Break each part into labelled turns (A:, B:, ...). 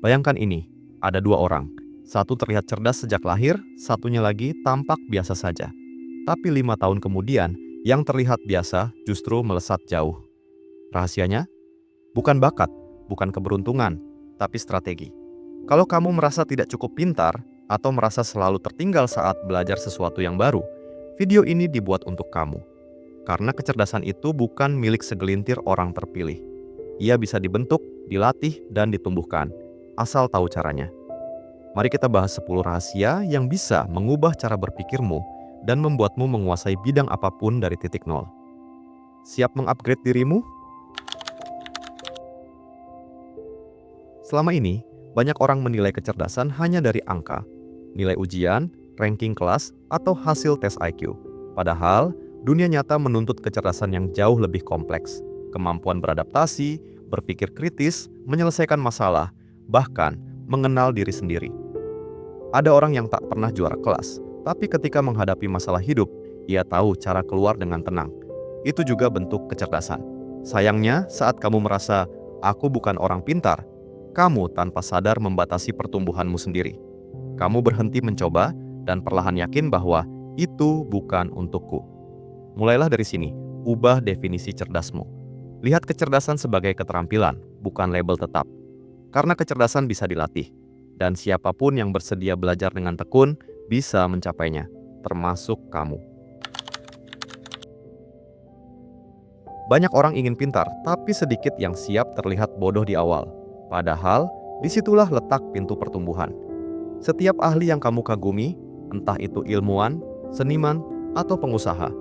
A: Bayangkan ini, ada dua orang. Satu terlihat cerdas sejak lahir, satunya lagi tampak biasa saja. Tapi 5 tahun kemudian, yang terlihat biasa justru melesat jauh. Rahasianya? Bukan bakat, bukan keberuntungan, tapi strategi. Kalau kamu merasa tidak cukup pintar, atau merasa selalu tertinggal saat belajar sesuatu yang baru, video ini dibuat untuk kamu. Karena kecerdasan itu bukan milik segelintir orang terpilih. Ia bisa dibentuk, dilatih, dan ditumbuhkan, asal tahu caranya. Mari kita bahas 10 rahasia yang bisa mengubah cara berpikirmu dan membuatmu menguasai bidang apapun dari titik nol. Siap mengupgrade dirimu? Selama ini, banyak orang menilai kecerdasan hanya dari angka, nilai ujian, ranking kelas, atau hasil tes IQ. Padahal, dunia nyata menuntut kecerdasan yang jauh lebih kompleks. Kemampuan beradaptasi, berpikir kritis, menyelesaikan masalah, bahkan mengenal diri sendiri. Ada orang yang tak pernah juara kelas, tapi ketika menghadapi masalah hidup, ia tahu cara keluar dengan tenang. Itu juga bentuk kecerdasan. Sayangnya, saat kamu merasa, "Aku bukan orang pintar," kamu tanpa sadar membatasi pertumbuhanmu sendiri. Kamu berhenti mencoba dan perlahan yakin bahwa itu bukan untukku. Mulailah dari sini, ubah definisi cerdasmu. Lihat kecerdasan sebagai keterampilan, bukan label tetap. Karena kecerdasan bisa dilatih, dan siapapun yang bersedia belajar dengan tekun bisa mencapainya, termasuk kamu. Banyak orang ingin pintar, tapi sedikit yang siap terlihat bodoh di awal. Padahal, disitulah letak pintu pertumbuhan. Setiap ahli yang kamu kagumi, entah itu ilmuwan, seniman, atau pengusaha,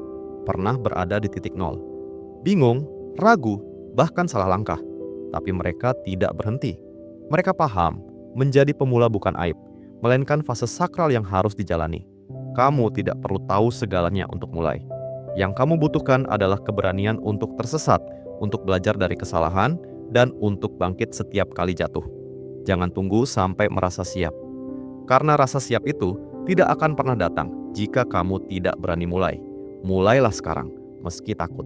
A: pernah berada di titik nol. Bingung, ragu, bahkan salah langkah. Tapi mereka tidak berhenti. Mereka paham, menjadi pemula bukan aib, melainkan fase sakral yang harus dijalani. Kamu tidak perlu tahu segalanya untuk mulai. Yang kamu butuhkan adalah keberanian untuk tersesat, untuk belajar dari kesalahan, dan untuk bangkit setiap kali jatuh. Jangan tunggu sampai merasa siap. Karena rasa siap itu tidak akan pernah datang jika kamu tidak berani mulai. Mulailah sekarang, meski takut.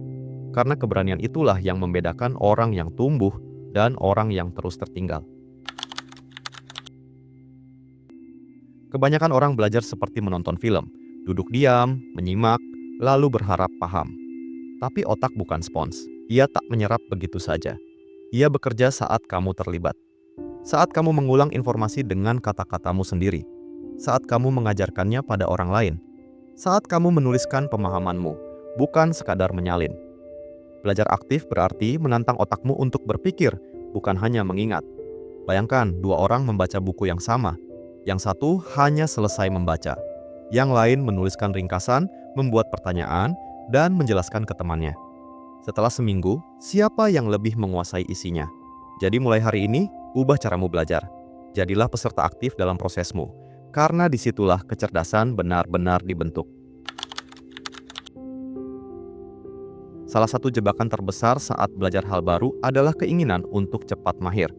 A: Karena keberanian itulah yang membedakan orang yang tumbuh dan orang yang terus tertinggal. Kebanyakan orang belajar seperti menonton film, duduk diam, menyimak, lalu berharap paham. Tapi otak bukan spons, ia tak menyerap begitu saja. Ia bekerja saat kamu terlibat. Saat kamu mengulang informasi dengan kata-katamu sendiri, saat kamu mengajarkannya pada orang lain, saat kamu menuliskan pemahamanmu, bukan sekadar menyalin. Belajar aktif berarti menantang otakmu untuk berpikir, bukan hanya mengingat. Bayangkan dua orang membaca buku yang sama. Yang satu hanya selesai membaca, yang lain menuliskan ringkasan, membuat pertanyaan, dan menjelaskan ke temannya. Setelah seminggu, siapa yang lebih menguasai isinya? Jadi mulai hari ini, ubah caramu belajar. Jadilah peserta aktif dalam prosesmu, karena disitulah kecerdasan benar-benar dibentuk. Salah satu jebakan terbesar saat belajar hal baru adalah keinginan untuk cepat mahir.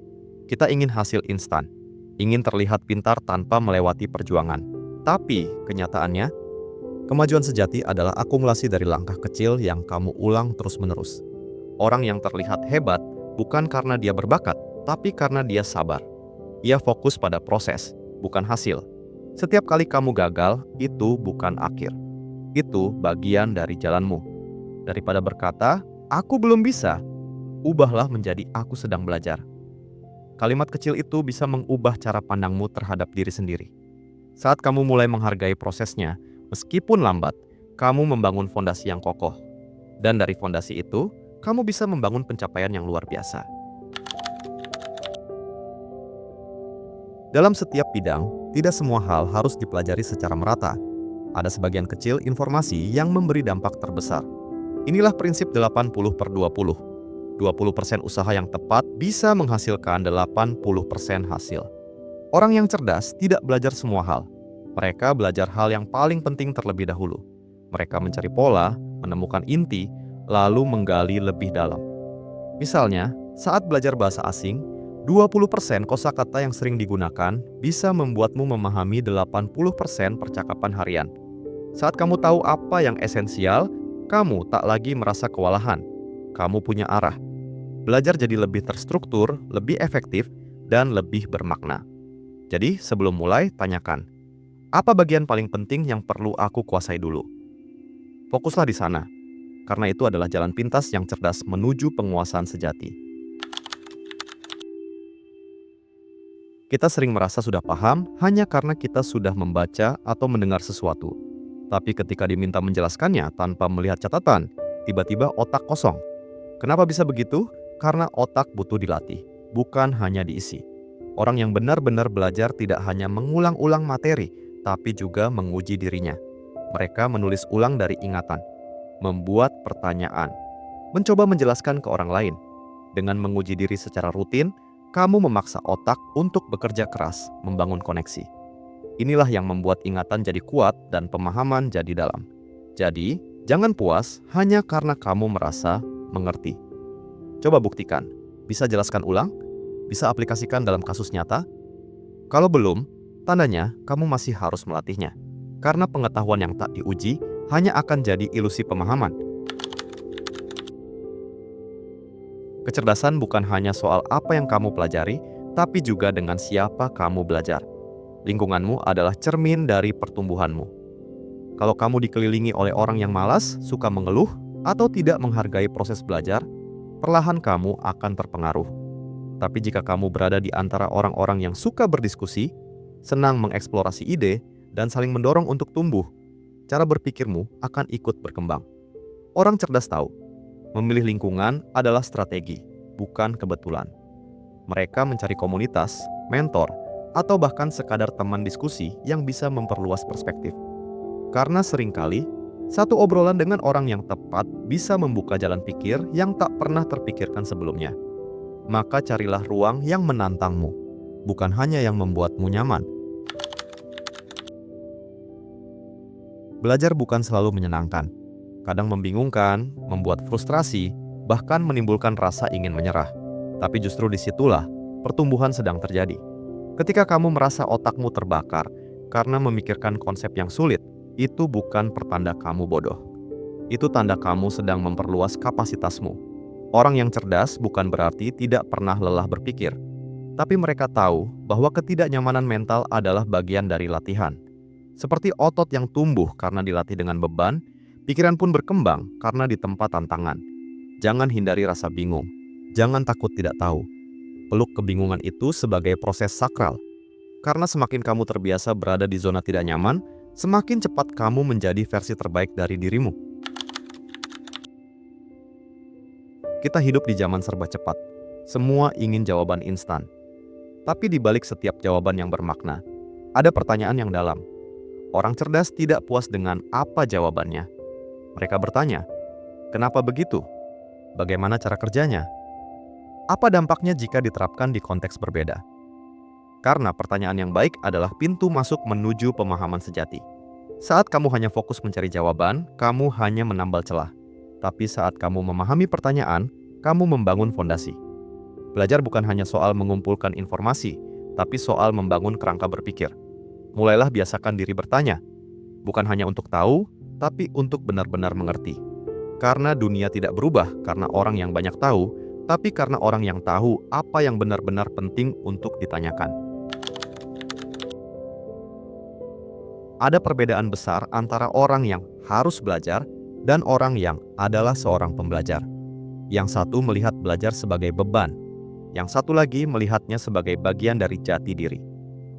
A: Kita ingin hasil instan, ingin terlihat pintar tanpa melewati perjuangan. Tapi kenyataannya, kemajuan sejati adalah akumulasi dari langkah kecil yang kamu ulang terus-menerus. Orang yang terlihat hebat bukan karena dia berbakat, tapi karena dia sabar. Ia fokus pada proses, bukan hasil. Setiap kali kamu gagal, itu bukan akhir. Itu bagian dari jalanmu. Daripada berkata, "Aku belum bisa," ubahlah menjadi "Aku sedang belajar." Kalimat kecil itu bisa mengubah cara pandangmu terhadap diri sendiri. Saat kamu mulai menghargai prosesnya, meskipun lambat, kamu membangun fondasi yang kokoh. Dan dari fondasi itu, kamu bisa membangun pencapaian yang luar biasa. Dalam setiap bidang, tidak semua hal harus dipelajari secara merata. Ada sebagian kecil informasi yang memberi dampak terbesar. Inilah prinsip 80/20. 20% usaha yang tepat bisa menghasilkan 80% hasil. Orang yang cerdas tidak belajar semua hal. Mereka belajar hal yang paling penting terlebih dahulu. Mereka mencari pola, menemukan inti, lalu menggali lebih dalam. Misalnya, saat belajar bahasa asing, 20% kosakata yang sering digunakan bisa membuatmu memahami 80% percakapan harian. Saat kamu tahu apa yang esensial, kamu tak lagi merasa kewalahan. Kamu punya arah. Belajar jadi lebih terstruktur, lebih efektif, dan lebih bermakna. Jadi, sebelum mulai, tanyakan, apa bagian paling penting yang perlu aku kuasai dulu? Fokuslah di sana, karena itu adalah jalan pintas yang cerdas menuju penguasaan sejati. Kita sering merasa sudah paham hanya karena kita sudah membaca atau mendengar sesuatu. Tapi ketika diminta menjelaskannya tanpa melihat catatan, tiba-tiba otak kosong. Kenapa bisa begitu? Karena otak butuh dilatih, bukan hanya diisi. Orang yang benar-benar belajar tidak hanya mengulang-ulang materi, tapi juga menguji dirinya. Mereka menulis ulang dari ingatan, membuat pertanyaan, mencoba menjelaskan ke orang lain. Dengan menguji diri secara rutin, kamu memaksa otak untuk bekerja keras, membangun koneksi. Inilah yang membuat ingatan jadi kuat dan pemahaman jadi dalam. Jadi, jangan puas hanya karena kamu merasa mengerti. Coba buktikan. Bisa jelaskan ulang? Bisa aplikasikan dalam kasus nyata? Kalau belum, tandanya kamu masih harus melatihnya. Karena pengetahuan yang tak diuji hanya akan jadi ilusi pemahaman. Kecerdasan bukan hanya soal apa yang kamu pelajari, tapi juga dengan siapa kamu belajar. Lingkunganmu adalah cermin dari pertumbuhanmu. Kalau kamu dikelilingi oleh orang yang malas, suka mengeluh, atau tidak menghargai proses belajar, perlahan kamu akan terpengaruh. Tapi jika kamu berada di antara orang-orang yang suka berdiskusi, senang mengeksplorasi ide, dan saling mendorong untuk tumbuh, cara berpikirmu akan ikut berkembang. Orang cerdas tahu, memilih lingkungan adalah strategi, bukan kebetulan. Mereka mencari komunitas, mentor, atau bahkan sekadar teman diskusi yang bisa memperluas perspektif. Karena seringkali, satu obrolan dengan orang yang tepat bisa membuka jalan pikir yang tak pernah terpikirkan sebelumnya. Maka carilah ruang yang menantangmu, bukan hanya yang membuatmu nyaman. Belajar bukan selalu menyenangkan. Kadang membingungkan, membuat frustrasi, bahkan menimbulkan rasa ingin menyerah. Tapi justru disitulah pertumbuhan sedang terjadi. Ketika kamu merasa otakmu terbakar karena memikirkan konsep yang sulit, itu bukan pertanda kamu bodoh. Itu tanda kamu sedang memperluas kapasitasmu. Orang yang cerdas bukan berarti tidak pernah lelah berpikir. Tapi mereka tahu bahwa ketidaknyamanan mental adalah bagian dari latihan. Seperti otot yang tumbuh karena dilatih dengan beban, pikiran pun berkembang karena ditempa tantangan. Jangan hindari rasa bingung. Jangan takut tidak tahu. Peluk kebingungan itu sebagai proses sakral. Karena semakin kamu terbiasa berada di zona tidak nyaman, semakin cepat kamu menjadi versi terbaik dari dirimu. Kita hidup di zaman serba cepat. Semua ingin jawaban instan. Tapi di balik setiap jawaban yang bermakna, ada pertanyaan yang dalam. Orang cerdas tidak puas dengan apa jawabannya. Mereka bertanya, kenapa begitu? Bagaimana cara kerjanya? Apa dampaknya jika diterapkan di konteks berbeda? Karena pertanyaan yang baik adalah pintu masuk menuju pemahaman sejati. Saat kamu hanya fokus mencari jawaban, kamu hanya menambal celah. Tapi saat kamu memahami pertanyaan, kamu membangun fondasi. Belajar bukan hanya soal mengumpulkan informasi, tapi soal membangun kerangka berpikir. Mulailah biasakan diri bertanya, bukan hanya untuk tahu, tapi untuk benar-benar mengerti. Karena dunia tidak berubah karena orang yang banyak tahu, tapi karena orang yang tahu apa yang benar-benar penting untuk ditanyakan. Ada perbedaan besar antara orang yang harus belajar dan orang yang adalah seorang pembelajar. Yang satu melihat belajar sebagai beban, yang satu lagi melihatnya sebagai bagian dari jati diri.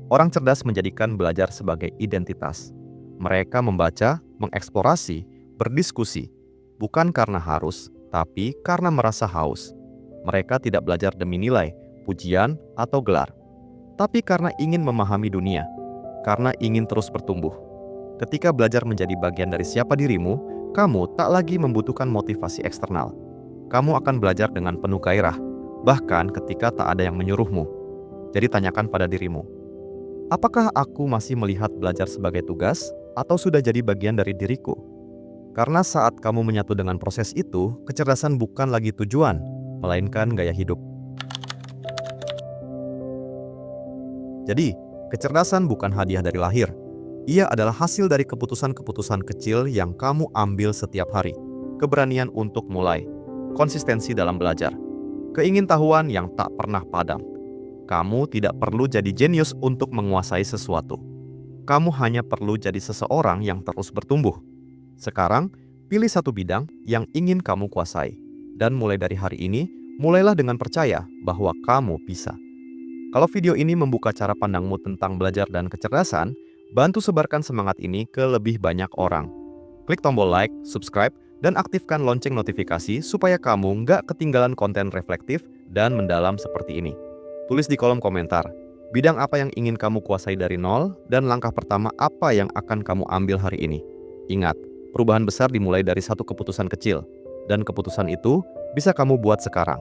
A: Orang cerdas menjadikan belajar sebagai identitas. Mereka membaca, mengeksplorasi, berdiskusi, bukan karena harus, tapi karena merasa haus. Mereka tidak belajar demi nilai, pujian, atau gelar, tapi karena ingin memahami dunia, karena ingin terus bertumbuh. Ketika belajar menjadi bagian dari siapa dirimu, kamu tak lagi membutuhkan motivasi eksternal. Kamu akan belajar dengan penuh gairah, bahkan ketika tak ada yang menyuruhmu. Jadi tanyakan pada dirimu, apakah aku masih melihat belajar sebagai tugas, atau sudah jadi bagian dari diriku? Karena saat kamu menyatu dengan proses itu, kecerdasan bukan lagi tujuan, melainkan gaya hidup. Jadi, kecerdasan bukan hadiah dari lahir. Ia adalah hasil dari keputusan-keputusan kecil yang kamu ambil setiap hari. Keberanian untuk mulai, konsistensi dalam belajar, keingintahuan yang tak pernah padam. Kamu tidak perlu jadi jenius untuk menguasai sesuatu. Kamu hanya perlu jadi seseorang yang terus bertumbuh. Sekarang, pilih satu bidang yang ingin kamu kuasai. Dan mulai dari hari ini, mulailah dengan percaya bahwa kamu bisa. Kalau video ini membuka cara pandangmu tentang belajar dan kecerdasan, bantu sebarkan semangat ini ke lebih banyak orang. Klik tombol like, subscribe, dan aktifkan lonceng notifikasi supaya kamu nggak ketinggalan konten reflektif dan mendalam seperti ini. Tulis di kolom komentar, bidang apa yang ingin kamu kuasai dari nol, dan langkah pertama apa yang akan kamu ambil hari ini. Ingat, perubahan besar dimulai dari satu keputusan kecil, dan keputusan itu bisa kamu buat sekarang.